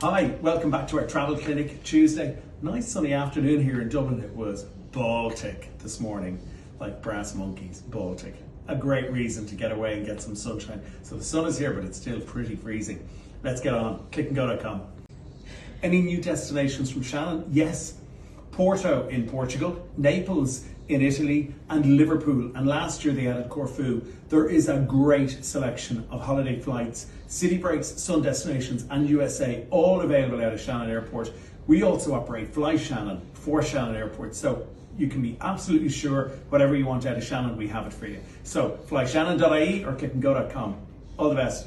Hi, welcome back to our travel clinic Tuesday. Nice sunny afternoon here in Dublin. It was Baltic this morning, like brass monkeys, Baltic. A great reason to get away and get some sunshine. So the sun is here, but it's still pretty freezing. Let's get on, clickandgo.com. Any new destinations from Shannon? Yes. Porto in Portugal, Naples in Italy, and Liverpool. And last year they added Corfu. There is a great selection of holiday flights, city breaks, sun destinations, and USA, all available out of Shannon Airport. We also operate Fly Shannon for Shannon Airport, so you can be absolutely sure whatever you want out of Shannon, we have it for you. So flyshannon.ie or clickandgo.com. All the best.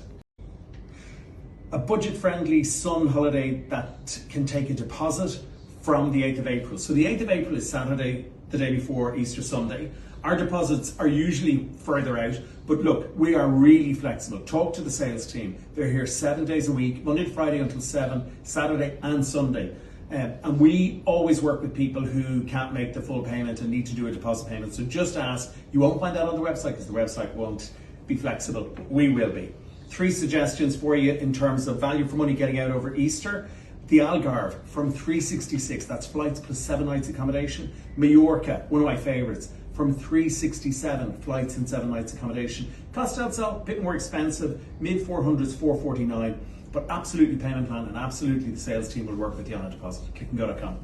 A budget-friendly sun holiday that can take a deposit from the 8th of April. So the 8th of April is Saturday, the day before Easter Sunday. Our deposits are usually further out, but look, we are really flexible. Talk to the sales team. They're here 7 days a week, Monday to Friday until 7, Saturday and Sunday. And we always work with people who can't make the full payment and need to do a deposit payment. So just ask. You won't find that on the website because the website won't be flexible. We will be. 3 suggestions for you in terms of value for money getting out over Easter. The Algarve from 366, that's flights plus 7 nights accommodation. Mallorca, one of my favorites, from 367, flights and 7 nights accommodation. Costa del Sol, a bit more expensive, mid 400s, 449, but absolutely payment plan and absolutely the sales team will work with you on a deposit. Clickandgo.com.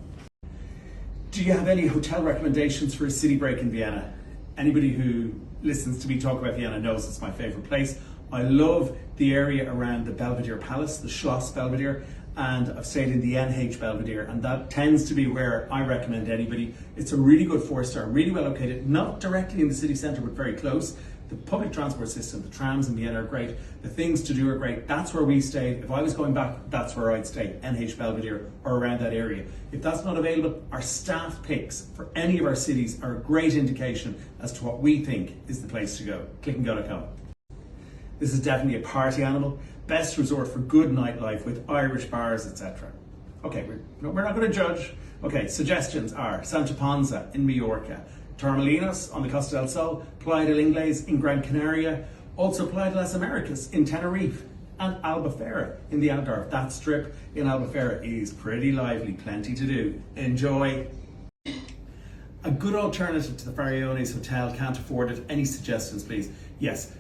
Do you have any hotel recommendations for a city break in Vienna? Anybody who listens to me talk about Vienna knows it's my favorite place. I love the area around the Belvedere Palace, the Schloss Belvedere, and I've stayed in the NH Belvedere, and that tends to be where I recommend anybody. It's a really good 4-star, really well located, not directly in the city centre, but very close. The public transport system, the trams in Vienna are great. The things to do are great. That's where we stayed. If I was going back, that's where I'd stay, NH Belvedere or around that area. If that's not available, our staff picks for any of our cities are a great indication as to what we think is the place to go. Clickandgo.com. This is definitely a party animal. Best resort for good nightlife with Irish bars, etc. Okay, we're not going to judge. Okay, suggestions are Santa Ponsa in Mallorca, Torremolinos on the Costa del Sol, Playa del Ingles in Gran Canaria, also Playa de las Americas in Tenerife, and Albufeira in the Algarve. That strip in Albufeira is pretty lively, plenty to do. Enjoy. A good alternative to the Farallones Hotel, can't afford it. Any suggestions, please? Yes.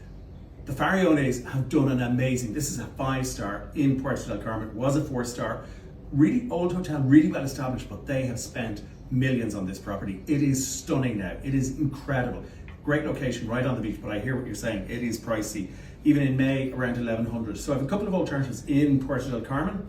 The Farallones have done an amazing, this is a 5-star in Puerto del Carmen, was a 4-star, really old hotel, really well established, but they have spent millions on this property. It is stunning now, it is incredible. Great location right on the beach, but I hear what you're saying, it is pricey. Even in May, around 1100. So I have a couple of alternatives in Puerto del Carmen.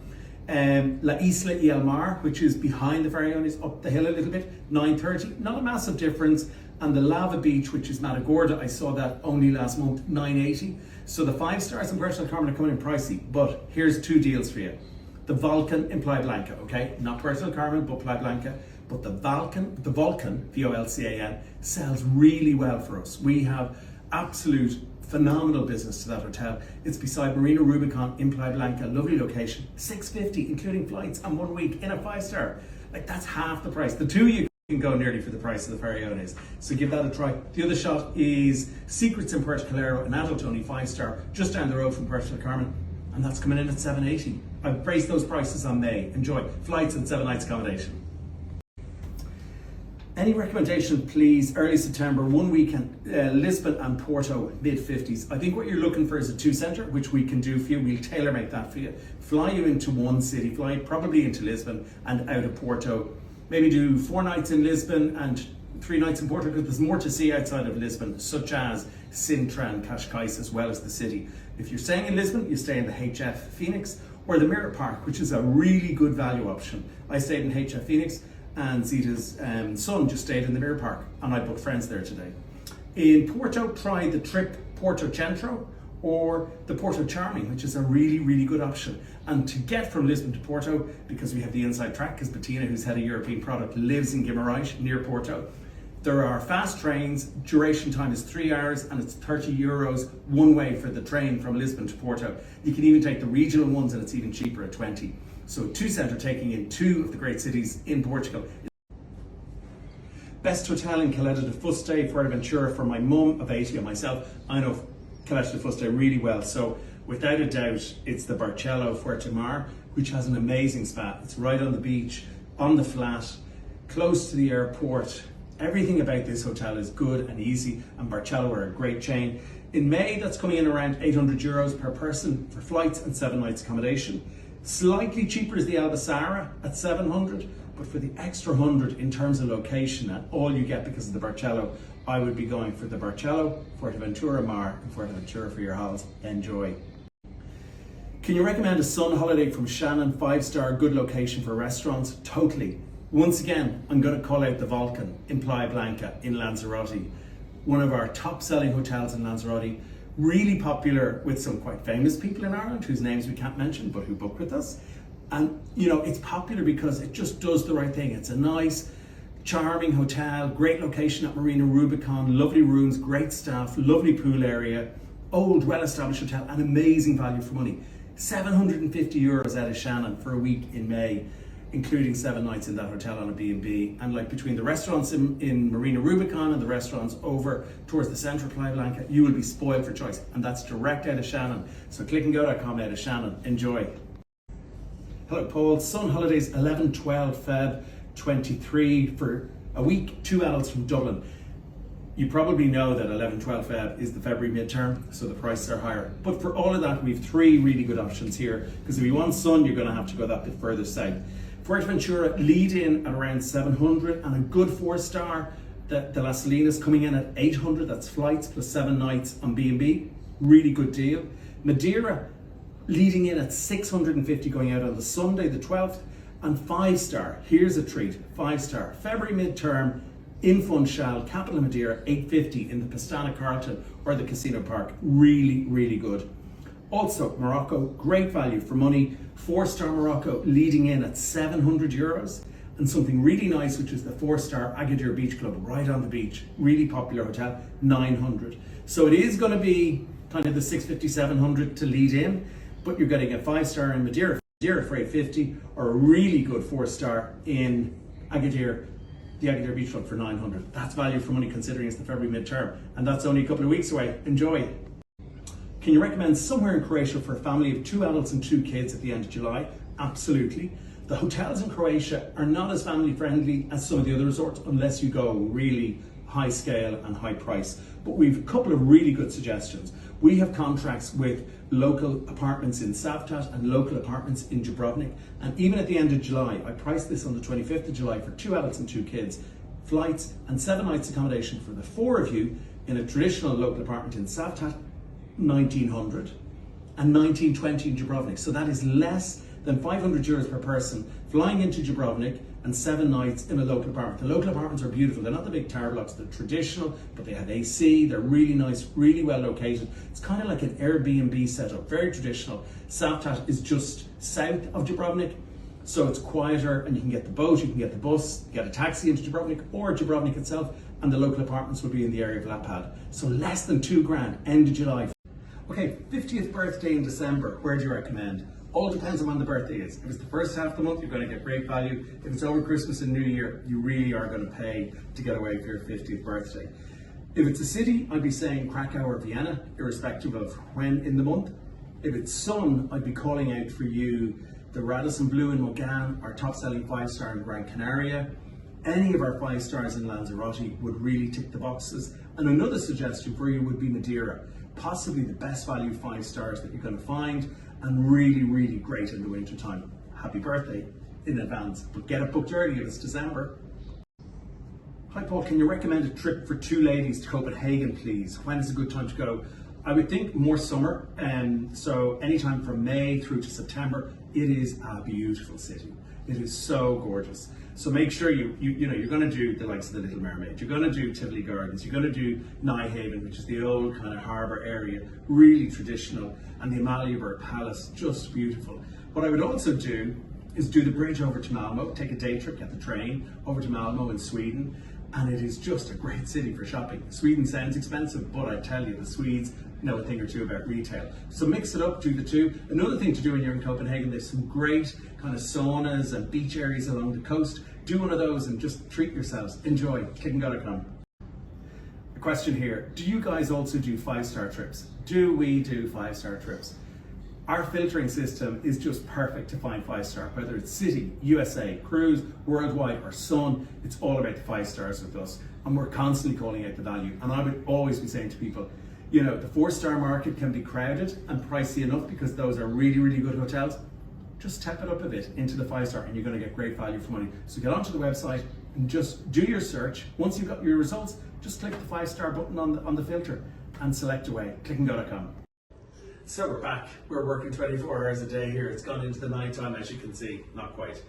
La Isla y el Mar, which is behind the Farallones, up the hill a little bit, 930, not a massive difference. And the Lava Beach, which is Matagorda, I saw that only last month, 980. So the 5 stars in Puerto del Carmen are coming in pricey, but here's 2 deals for you. The Vulcan in Playa Blanca, okay? Not Puerto del Carmen, but Playa Blanca. But the Vulcan, V-O-L-C-A-N, sells really well for us. We have absolute phenomenal business to that hotel. It's beside Marina Rubicon in Playa Blanca, lovely location, $650, including flights and 1 week in a 5-star. Like, that's half the price. The 2 you can go nearly for the price of the Farallones. So give that a try. The other shot is Secrets in Puerto Calero, an adult only 5-star, just down the road from Puerto del Carmen, and that's coming in at $780. I've braced those prices on May. Enjoy. Flights and 7 nights accommodation. Any recommendation, please? Early September, 1 weekend, Lisbon and Porto, mid-50s. I think what you're looking for is a 2-center, which we can do for you. We'll tailor make that for you. Fly you into one city, fly probably into Lisbon and out of Porto. Maybe do 4 nights in Lisbon and 3 nights in Porto, because there's more to see outside of Lisbon, such as Sintra and Cascais, as well as the city. If you're staying in Lisbon, you stay in the HF Phoenix or the Mirror Park, which is a really good value option. I stayed in HF Phoenix, and Zita's son just stayed in the Mirror Park, and I booked friends there today. In Porto, try the trip Porto Centro or the Porto Charming, which is a really, really good option. And to get from Lisbon to Porto, because we have the inside track, because Bettina, who's head of European product, lives in Guimarães, near Porto, there are fast trains, duration time is 3 hours, and it's €30 one way for the train from Lisbon to Porto. You can even take the regional ones, and it's even cheaper at 20. So 2-center taking in 2 of the great cities in Portugal. Best hotel in Caleta de Fuste, Fuerteventura, for my mum of 80 and myself. I know Caleta de Fuste really well, so Without a doubt, it's the Barcello Fuertemar, which has an amazing spa. It's right on the beach, on the flat, close to the airport. Everything about this hotel is good and easy, and Barcello are a great chain. In May, that's coming in around €800 per person for flights and 7 nights accommodation. Slightly cheaper is the Albufeira at 700, but for the extra 100 in terms of location and all you get because of the Barcello, I would be going for the Barcello, Fuerteventura Mar, and Fuerteventura for your holidays. Enjoy. Can you recommend a sun holiday from Shannon? 5-star, good location for restaurants? Totally. Once again, I'm going to call out the Vulcan in Playa Blanca in Lanzarote. One of our top selling hotels in Lanzarote, really popular with some quite famous people in Ireland whose names we can't mention but who book with us. And you know, it's popular because it just does the right thing. It's a nice, charming hotel, great location at Marina Rubicon, lovely rooms, great staff, lovely pool area, old, well-established hotel, and amazing value for money. €750 out of Shannon for a week in May, including 7 nights in that hotel on a B&B. And like between the restaurants in Marina Rubicon and the restaurants over towards the centre of Playa Blanca, you will be spoiled for choice. And that's direct out of Shannon. So clickandgo.com out of Shannon. Enjoy. Hello, Paul. Sun Holidays 11-12 Feb 23 for a week, 2 adults from Dublin. You probably know that 11-12 Feb is the February midterm, so the prices are higher. But for all of that, we have 3 really good options here, because if you want sun, you're going to have to go that bit further south. Fuerteventura lead in at around 700, and a good 4-star, the Las Salinas coming in at 800. That's flights plus 7 nights on B&B. Really good deal. Madeira leading in at 650 going out on the Sunday the 12th, and 5-star, here's a treat, 5-star, February midterm in Funchal, capital of Madeira, 850 in the Pastana Carlton or the Casino Park. Really, really good. Also, Morocco, great value for money, 4-star Morocco leading in at €700, and something really nice, which is the 4-star Agadir Beach Club right on the beach, really popular hotel, 900. So it is going to be kind of the 650, 700 to lead in, but you're getting a 5-star in Madeira for 850, or a really good 4-star in Agadir, the Agadir Beach Club for 900. That's value for money considering it's the February midterm, and that's only a couple of weeks away. Enjoy. Can you recommend somewhere in Croatia for a family of 2 adults and 2 kids at the end of July? Absolutely. The hotels in Croatia are not as family friendly as some of the other resorts unless you go really high scale and high price. But we've a couple of really good suggestions. We have contracts with local apartments in Savtat and local apartments in Dubrovnik. And even at the end of July, I priced this on the 25th of July for 2 adults and 2 kids, flights and 7 nights accommodation for the 4 of you in a traditional local apartment in Savtat, 1900, and 1920 in Dubrovnik. So that is less than €500 per person, flying into Dubrovnik and 7 nights in a local apartment. The local apartments are beautiful. They're not the big tower blocks, they're traditional, but they have AC, they're really nice, really well located. It's kind of like an Airbnb setup, very traditional. Savtat is just south of Dubrovnik, so it's quieter, and you can get the boat, you can get the bus, get a taxi into Dubrovnik or Dubrovnik itself, and the local apartments will be in the area of Lapad. So less than €2,000, end of July. Okay, 50th birthday in December, where do you recommend? All depends on when the birthday is. If it's the first half of the month, you're going to get great value. If it's over Christmas and New Year, you really are going to pay to get away for your 50th birthday. If it's a city, I'd be saying Krakow or Vienna, irrespective of when in the month. If it's sun, I'd be calling out for you the Radisson Blu in Mogan, our top selling 5-star in Gran Canaria. Any of our 5 stars in Lanzarote would really tick the boxes. And another suggestion for you would be Madeira, possibly the best value 5 stars that you're going to find, and really, really great in the winter time. Happy birthday in advance, but get it booked early if it's December. Hi Paul, can you recommend a trip for 2 ladies to Copenhagen, please? When is a good time to go? I would think more summer, and so anytime from May through to September. It is a beautiful city. It is so gorgeous. So make sure you're going to do the likes of the Little Mermaid. You're going to do Tivoli Gardens. You're going to do Nijhaven, which is the old kind of harbour area, really traditional, and the Amaliaberg Palace, just beautiful. What I would also do is do the bridge over to Malmo, take a day trip, get the train over to Malmo in Sweden, and it is just a great city for shopping. Sweden sounds expensive, but I tell you, the Swedes know a thing or two about retail. So mix it up, do the 2. Another thing to do when you're in Copenhagen, there's some great kind of saunas and beach areas along the coast. Do one of those and just treat yourselves. Enjoy. Click&Go.com. A question here, do you guys also do 5-star trips? Do we do 5-star trips? Our filtering system is just perfect to find 5-star, whether it's City, USA, Cruise, Worldwide or Sun, it's all about the 5 stars with us. And we're constantly calling out the value. And I would always be saying to people, you know, the 4-star market can be crowded and pricey enough because those are really, really good hotels. Just step it up a bit into the 5-star and you're going to get great value for money. So get onto the website and just do your search. Once you've got your results, just click the 5-star button on the filter and select away. Click&Go.com. So we're back. We're working 24 hours a day here. It's gone into the night time, as you can see. Not quite.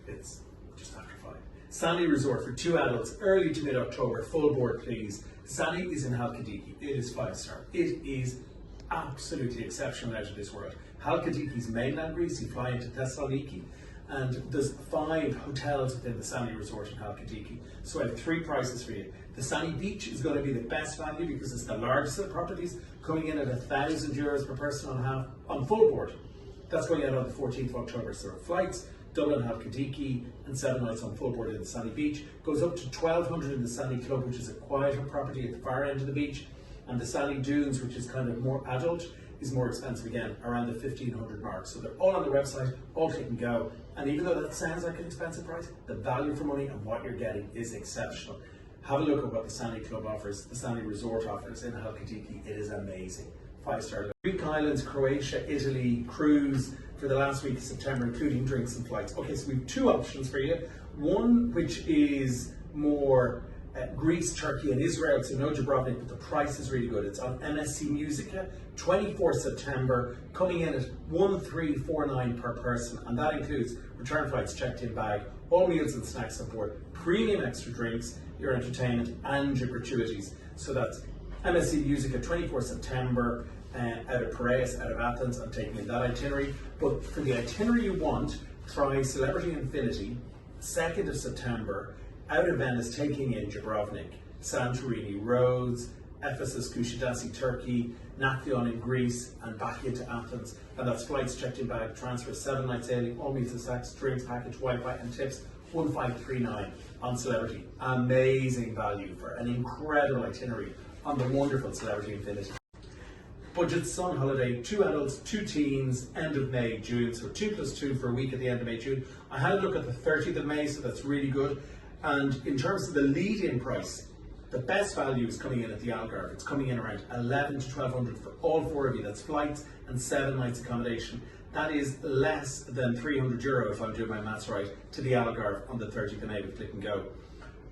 It's just after 5. Sally Resort for 2 adults, early to mid-October. Full board, please. Sally is in Halkidiki. It is 5-star. It is absolutely exceptional, out of this world. Halkidiki's mainland Greece. You fly into Thessaloniki, and there's 5 hotels within the Sally Resort in Halkidiki. So I have 3 prices for you. The Sally Beach is going to be the best value because it's the largest of the properties, coming in at €1,000 per person on full board. That's going out on the 14th of October. So flights, Dublin, Halkidiki, and 7 nights on full board in the Sally Beach. Goes up to $1,200 in the Sally Club, which is a quieter property at the far end of the beach. And the Sally Dunes, which is kind of more adult, is more expensive again, around the $1,500 mark. So they're all on the website, all Click&Go. And even though that sounds like an expensive price, the value for money and what you're getting is exceptional. Have a look at what the Sally Club offers, the Sally Resort offers in Halkidiki. It is amazing. 5-star. Greek islands, Croatia, Italy, cruise for the last week of September, including drinks and flights. Okay, so we have 2 options for you. One which is more Greece, Turkey and Israel, so no Dubrovnik, but the price is really good. It's on MSC Musica, 24 September, coming in at $1,349 per person, and that includes return flights, checked-in bag, all meals and snacks on board, premium extra drinks, your entertainment and your gratuities. So that's MSC Musica, 24 September, out of Piraeus, out of Athens. I'm taking in that itinerary. But for the itinerary you want, try Celebrity Infinity, 2nd of September, out of Venice, taking in Dubrovnik, Santorini, Rhodes, Ephesus, Kushadasi, Turkey, Nakvion in Greece, and back into Athens. And that's flights, checked-in bag, transfer, 7 nights sailing, all meals and snacks, drinks, package, Wi-Fi and tips, 1,539 on Celebrity. Amazing value for an incredible itinerary on the wonderful Celebrity Infinity. Budget Sun holiday, 2 adults, 2 teens, end of May, June. So 2 plus 2 for a week at the end of May, June. I had a look at the 30th of May, so that's really good. And in terms of the lead-in price, the best value is coming in at the Algarve. It's coming in around $1,100 to $1,200 for all 4 of you. That's flights and 7 nights accommodation. That is less than €300, if I'm doing my maths right, to the Algarve on the 30th of May with Click&Go.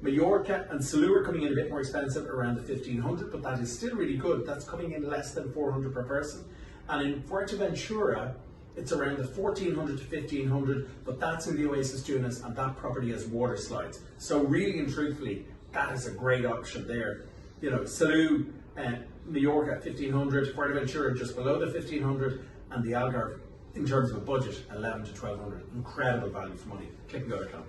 Mallorca and Salou are coming in a bit more expensive, around the $1,500, but that is still really good. That's coming in less than $400 per person. And in Fuerteventura, it's around the $1,400 to $1,500, but that's in the Oasis Dunas, and that property has water slides. So really and truthfully, that is a great option there. You know, Salou and Mallorca at $1,500, Fuerteventura just below the $1,500, and the Algarve, in terms of a budget, $1,100 to $1,200. Incredible value for money. Click&Go.com.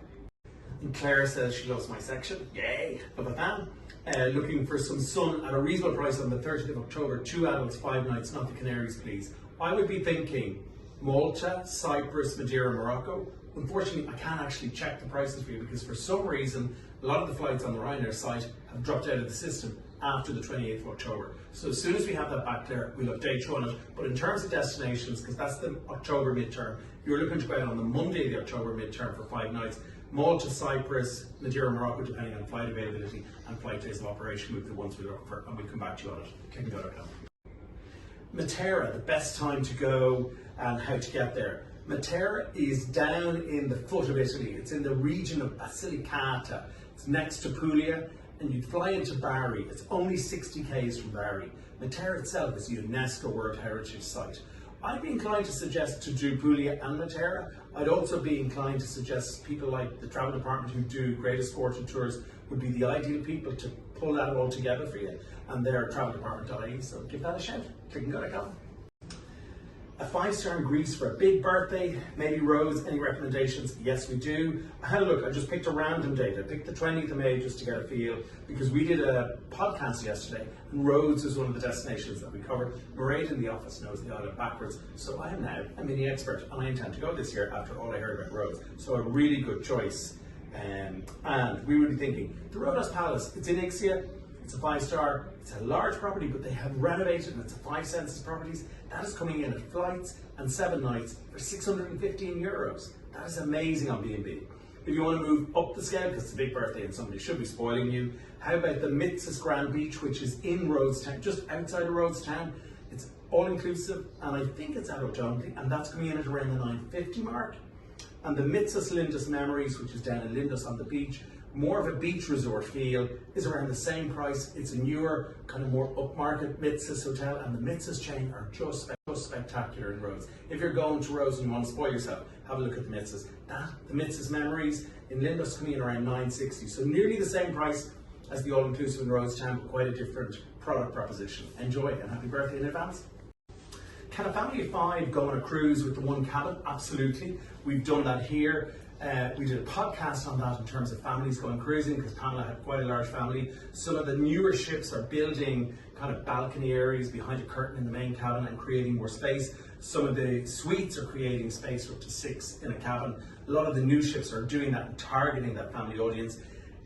And Claire says she loves my section. Yay! How about that? Looking for some sun at a reasonable price on the 30th of October. 2 adults, 5 nights, not the Canaries, please. I would be thinking Malta, Cyprus, Madeira, Morocco. Unfortunately, I can't actually check the prices for you because for some reason, a lot of the flights on the Ryanair site have dropped out of the system after the 28th of October. So as soon as we have that back there, we'll update you on it. But in terms of destinations, because that's the October midterm, you're looking to go out on the Monday of the October midterm for 5 nights. Malta, Cyprus, Madeira, Morocco, depending on flight availability and flight days of operation, will be the ones we're looking for, and we'll come back to you on it. Click&Go.com. Matera, the best time to go and how to get there. Matera is down in the foot of Italy. It's in the region of Basilicata. It's next to Puglia, and you'd fly into Bari. It's only 60 k's from Bari. Matera itself is a UNESCO World Heritage Site. I'd be inclined to suggest to do Puglia and Matera. I'd also be inclined to suggest people like the travel department who do Greatest Fortune Tours would be the ideal people to pull that all together for you, and they're traveldepartment.ie, so give that a shout. Click&Go.com. A 5-star in Greece for a big birthday, maybe Rose, any recommendations? Yes, we do. I had a look, I just picked a random date. I picked the 20th of May just to get a feel, because we did a podcast yesterday, and Rhodes is one of the destinations that we covered. Mairead in the office knows the island backwards, so I am now a mini expert, and I intend to go this year after all I heard about Rhodes. So a really good choice. And we would be thinking, the Rhodes Palace, it's in Ixia, it's a 5-star, it's a large property, but they have renovated and it's a 5 census properties. That is coming in at flights and 7 nights for €615. That is amazing on B&B. If you want to move up the scale, because it's a big birthday and somebody should be spoiling you, how about the Mitsis Grand Beach, which is in Rhodestown, just outside of Rhodestown. It's all inclusive, and I think it's adult only, and that's coming in at around the $950 mark. And the Mitsis Lindus Memories, which is down in Lindus on the beach, more of a beach resort feel, is around the same price. It's a newer, kind of more upmarket Mitsis hotel, and the Mitsis chain are just spectacular in Rhodes. If you're going to Rhodes and you want to spoil yourself, have a look at the Mitsis. The Mitsis Memories in Lindus coming in around $960, so nearly the same price as the all-inclusive in Rhodestown, but quite a different product proposition. Enjoy, and happy birthday in advance. Can a family of 5 go on a cruise with the one cabin? Absolutely. We've done that here. We did a podcast on that in terms of families going cruising, because Pamela had quite a large family. Some of the newer ships are building kind of balcony areas behind a curtain in the main cabin and creating more space. Some of the suites are creating space for up to 6 in a cabin. A lot of the new ships are doing that and targeting that family audience.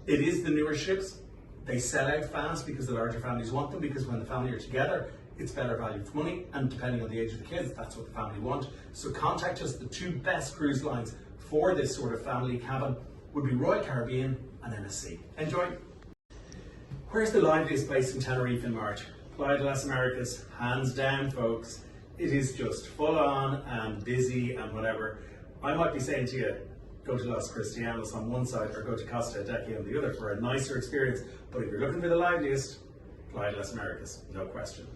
It is the newer ships. They sell out fast because the larger families want them, because when the family are together, it's better value for money, and depending on the age of the kids, that's what the family want. So contact us. The 2 best cruise lines for this sort of family cabin would be Royal Caribbean and MSC. Enjoy. Where's the liveliest place in Tenerife in March? Playa de las Americas, hands down, folks. It is just full on and busy and whatever. I might be saying to you, go to Los Cristianos on one side or go to Costa Adeje on the other for a nicer experience. But if you're looking for the liveliest, Playa de las Americas, no question.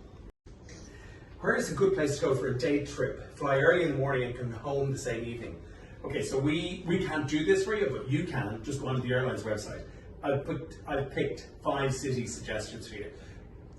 Where is a good place to go for a day trip? Fly early in the morning and come home the same evening. Okay, so we can't do this for you, but you can. Just go onto the airline's website. I've picked 5 city suggestions for you.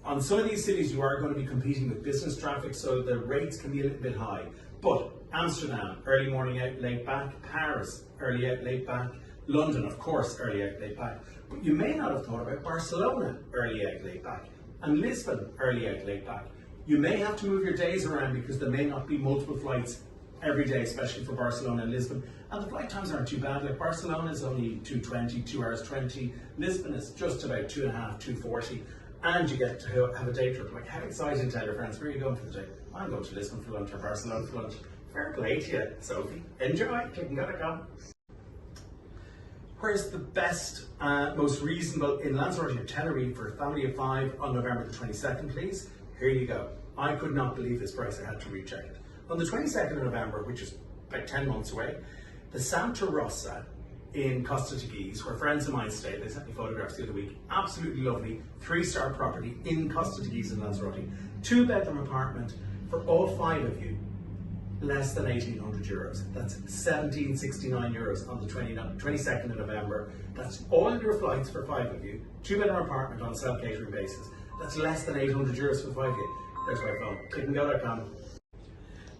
On some of these cities, you are going to be competing with business traffic, so the rates can be a little bit high. But Amsterdam, early morning out, late back. Paris, early out, late back. London, of course, early out, late back. But you may not have thought about Barcelona, early out, late back. And Lisbon, early out, late back. You may have to move your days around because there may not be multiple flights every day, especially for Barcelona and Lisbon. And the flight times aren't too bad. Like Barcelona is only 2:20, 2 hours 20. Lisbon is just about 2.5, 2:40. And you get to have a day trip. Like, how exciting to tell your friends, where are you going for the day? I'm going to Lisbon for lunch or Barcelona for lunch. Fair play to you, Sophie. Enjoy, Click&Go.com. Where's the best, most reasonable in Lanzarote or Tenerife for a family of 5 on November the 22nd, please? Here you go. I could not believe this price. I had to recheck it. On the 22nd of November, which is about 10 months away, the Santa Rosa in Costa Teguise, where friends of mine stay, they sent me photographs the other week, absolutely lovely, 3-star property in Costa Teguise in Lanzarote, 2-bedroom apartment for all 5 of you, less than €1,800. That's €1,769 on the 22nd of November. That's all your flights for 5 of you, 2-bedroom apartment on a self-catering basis. That's less than €800 for 5 of you. There's my phone, Click&Go.com.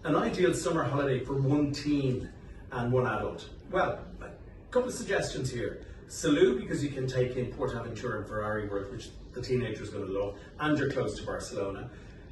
An ideal summer holiday for 1 teen and 1 adult. Well, a couple of suggestions here. Salou, because you can take in Portaventura and Ferrari World, which the teenager's going to love, and you're close to Barcelona.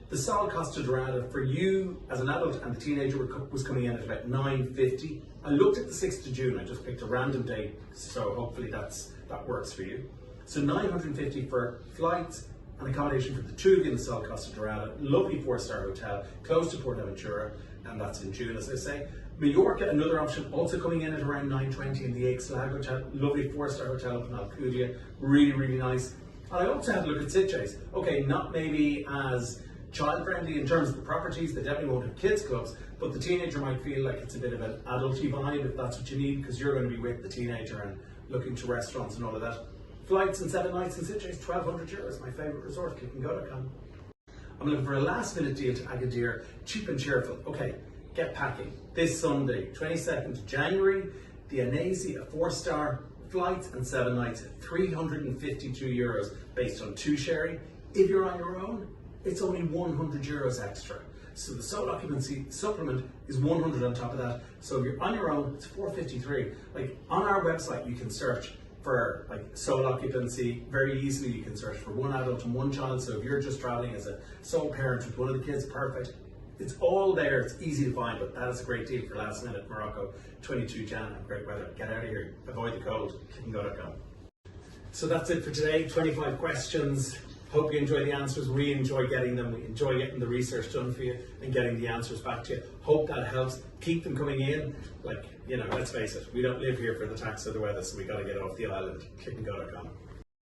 The Sol Costa Dorada for you as an adult and the teenager was coming in at about $950. I looked at the 6th of June, I just picked a random date, so hopefully that works for you. So $950 for flights and accommodation for the 2 of you in the Sol Costa Dorada. Lovely 4-star hotel, close to Portaventura, and that's in June, as I say. Mallorca, another option, also coming in at around $920 in the Ixtlag Hotel. Lovely 4-star hotel up in Alcudia, really, really nice. And I also had a look at Sitges. Okay, not maybe as child-friendly in terms of the properties, they definitely won't have kids clubs, but the teenager might feel like it's a bit of an adulty vibe if that's what you need, because you're going to be with the teenager and looking to restaurants and all of that. Flights and 7 nights in Sitges, €1,200, my favourite resort, Click&Go.com. I'm looking for a last-minute deal to Agadir, cheap and cheerful. Okay, get packing. This Sunday, 22nd of January, the Anasi, a 4-star, flights and 7 nights at €352 based on 2 sharing. If you're on your own, it's only €100 extra. So the sole occupancy supplement is 100 on top of that. So if you're on your own, it's 453. Like on our website, you can search for like sole occupancy very easily. You can search for 1 adult and 1 child. So if you're just traveling as a sole parent with 1 of the kids, perfect. It's all there. It's easy to find, but that is a great deal for last minute Morocco, 22 Jan, great weather. Get out of here. Avoid the cold. Click&Go.com. So that's it for today. 25 questions. Hope you enjoy the answers. We enjoy getting them. We enjoy getting the research done for you and getting the answers back to you. Hope that helps. Keep them coming in. Like, let's face it, we don't live here for the tax or the weather, so we got to get off the island. Click&Go.com.